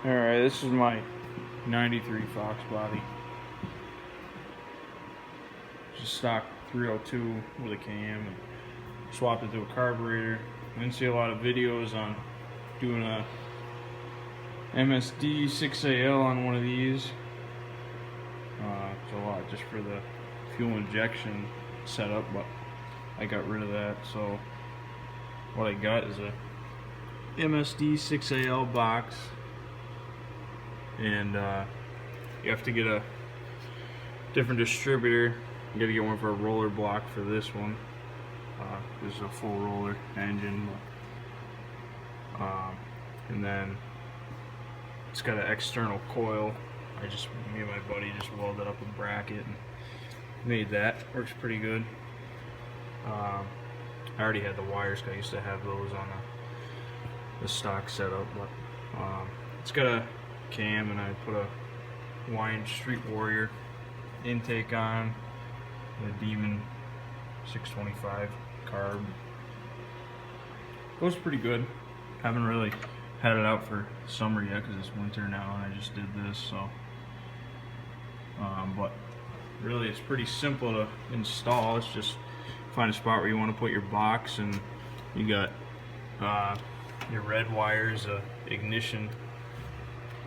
Alright, this is my 93 foxbody. Just stock 302 with a cam, and swapped it to a carburetor. I didn't see a lot of videos on doing a MSD 6AL on one of these. It's a lot just for the fuel injection setup, but I got rid of that. So what I got is a MSD 6AL box, and you have to get a different distributor. You got to get one for a roller block for this one. This is a full roller engine, and then it's got an external coil. Me and my buddy just welded up a bracket and made that. Works pretty good. I already had the wires, 'cause I used to have those on the stock setup, but it's got a cam, and I put a Hawaiian Street Warrior intake on, and a Demon 625 carb. Goes pretty good. Haven't really had it out for summer yet because it's winter now, and I just did this, so but really it's pretty simple to install. It's just find a spot where you want to put your box, and you got your red wires, ignition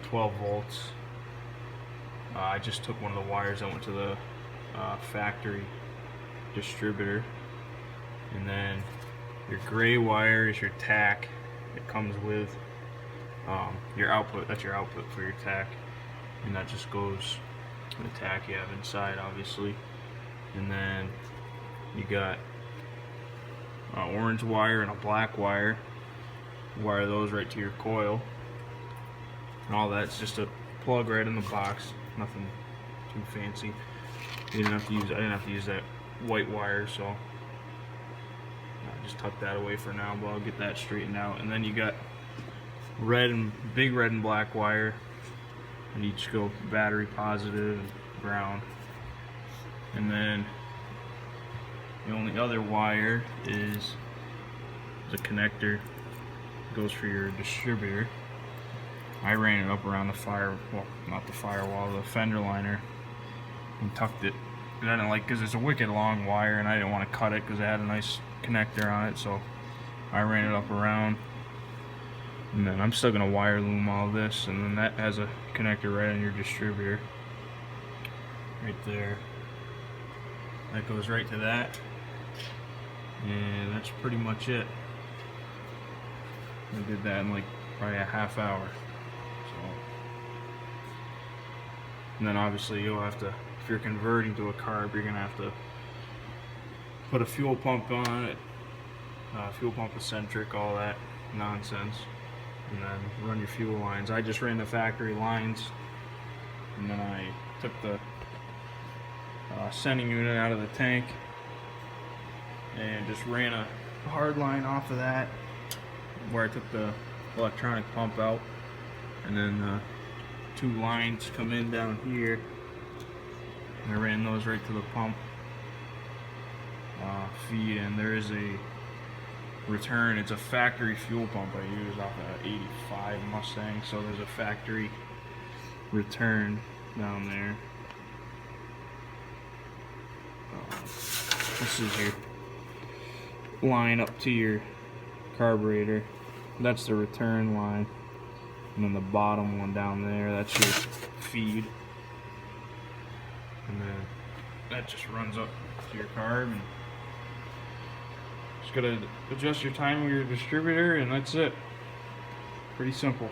12 volts. I just took one of the wires, I went to the factory distributor, and then your gray wire is your tack. It comes with your output. That's your output for your tack, and that just goes to the tack you have inside, obviously. And then you got an orange wire and a black wire. Wire those right to your coil, and all that's just a plug right in the box. Nothing too fancy. I didn't have to use that white wire, so I just tuck that away for now, but I'll get that straightened out. And then you got big red and black wire, and each go battery positive and ground. And then the only other wire is the connector. It goes for your distributor. I ran it up around not the firewall, the fender liner, and tucked it. I didn't like, because it's a wicked long wire, and I didn't want to cut it because it had a nice connector on it, so I ran it up around. And then I'm still gonna wire loom all this, and then that has a connector right on your distributor, right there. That goes right to that, and that's pretty much it. I did that in like probably a half hour. So, and then obviously you'll have to, if you're converting to a carb, you're gonna have to put a fuel pump on it, fuel pump eccentric, all that nonsense, and then run your fuel lines. I just ran the factory lines, and then I took the sending unit out of the tank and just ran a hard line off of that, where I took the electronic pump out, and then two lines come in down here, and I ran those right to the pump feed. And there is a return. It's a factory fuel pump I use off of 85 Mustang, so there's a factory return down there. This is your line up to your carburetor. That's the return line, and then the bottom one down there, that's your feed, and then that just runs up to your carb. And just gotta adjust your timing with your distributor, and that's it. Pretty simple.